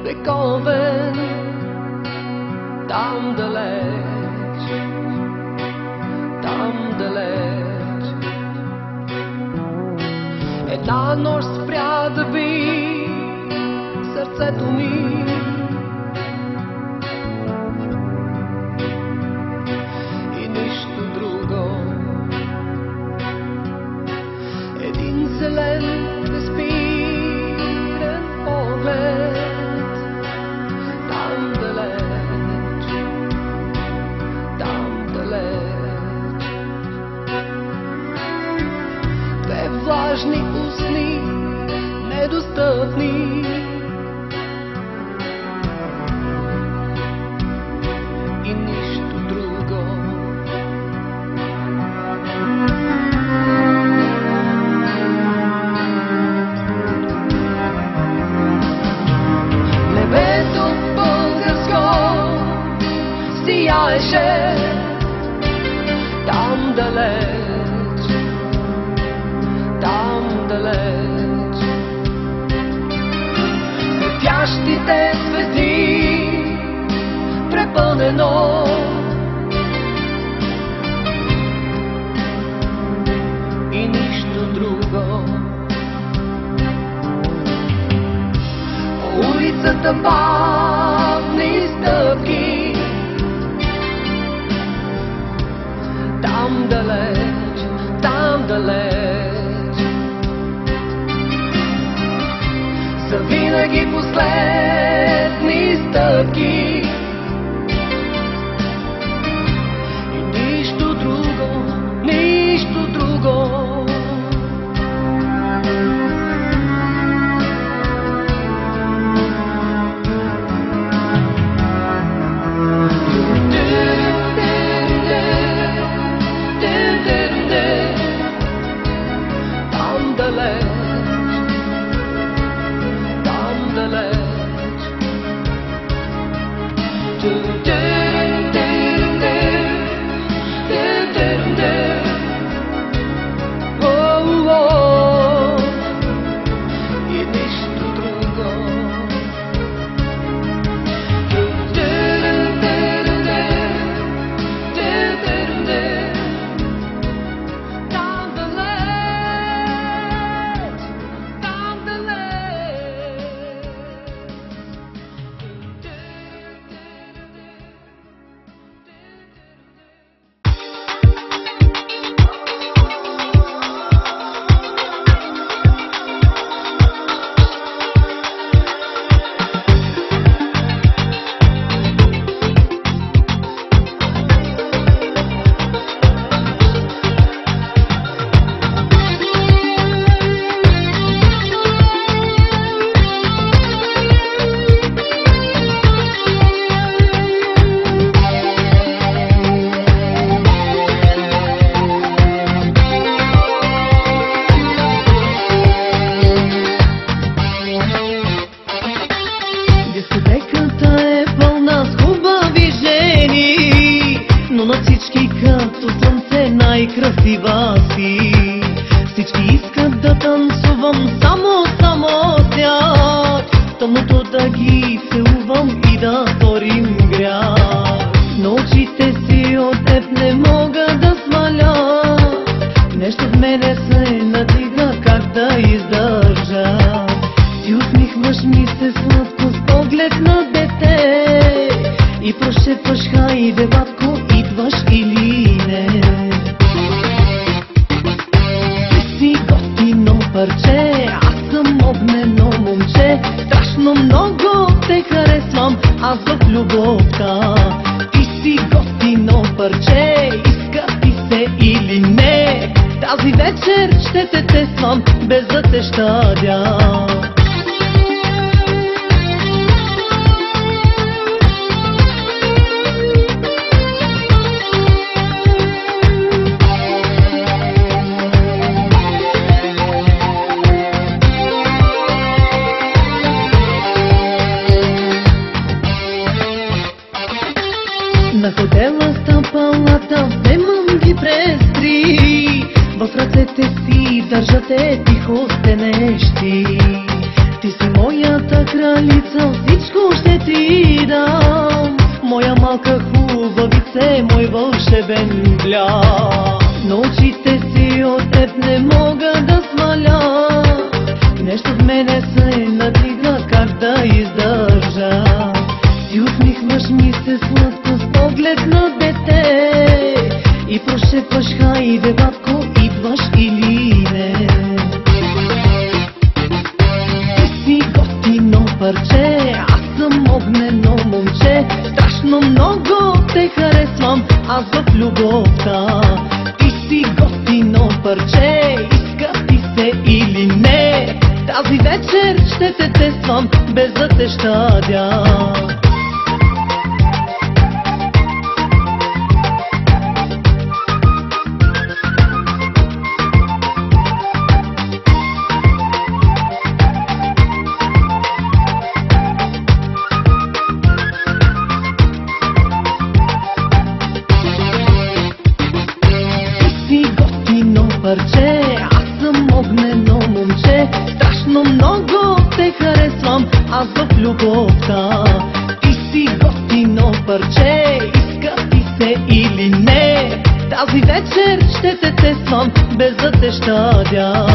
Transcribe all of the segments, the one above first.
вековен, там далеч, там далеч. Една нощ спря да би сърцето ми, и нищо друго. Един зелен безспирен поглед, там далеч, там далеч. Две влажни устни, недостъпни, и нищо друго. Небето българско сияеше там далеч, там далеч. Светящите звезди препълнено, и нищо друго. По улицата бавни стъпки, там далеч, там далеч. Завинаги последни стъпки, и нищо друго, нищо друго. Там далеч, там далеч. И нищо друго. Там далеч, там далеч. Дискотеката е пълна с хубави жени, но на всички като слънце най-красива си. Всички искат да танцувам само с тях, тъмното да ги целувам и да торим грях. Но очите си от теб не мога да сваля, нещо в мене се надига, как да издържа. Ти усмихваш ми се сладко с поглед на дете и прошепваш: хайде, батко, идваш или не? Ти си готино парче, аз съм огнено момче, страшно много те харесвам аз в любовта. Ти си готино парче, иска ти се или не? Тази вечер ще те тествам без да те щадя. На хотела стъпалата вземам ги през три, в ръцете си държате тихо стенещи. Ти си моята кралица, всичко много те харесвам аз в любовта. Ти си готино парче, иска ти се или не. Тази вечер ще те тествам, без да те щадя. Парче, аз съм огнено момче, страшно много те харесвам аз в любовта. Ти си готино парче, иска ти се или не. Тази вечер ще те тествам, без да те щадя.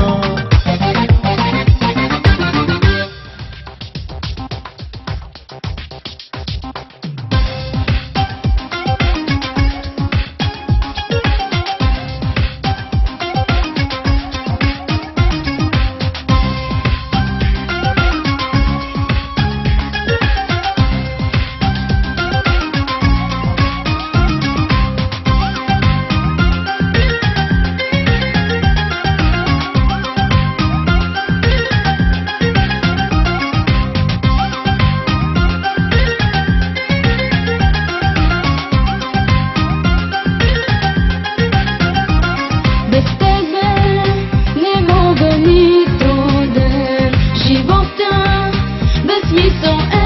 Без смисъл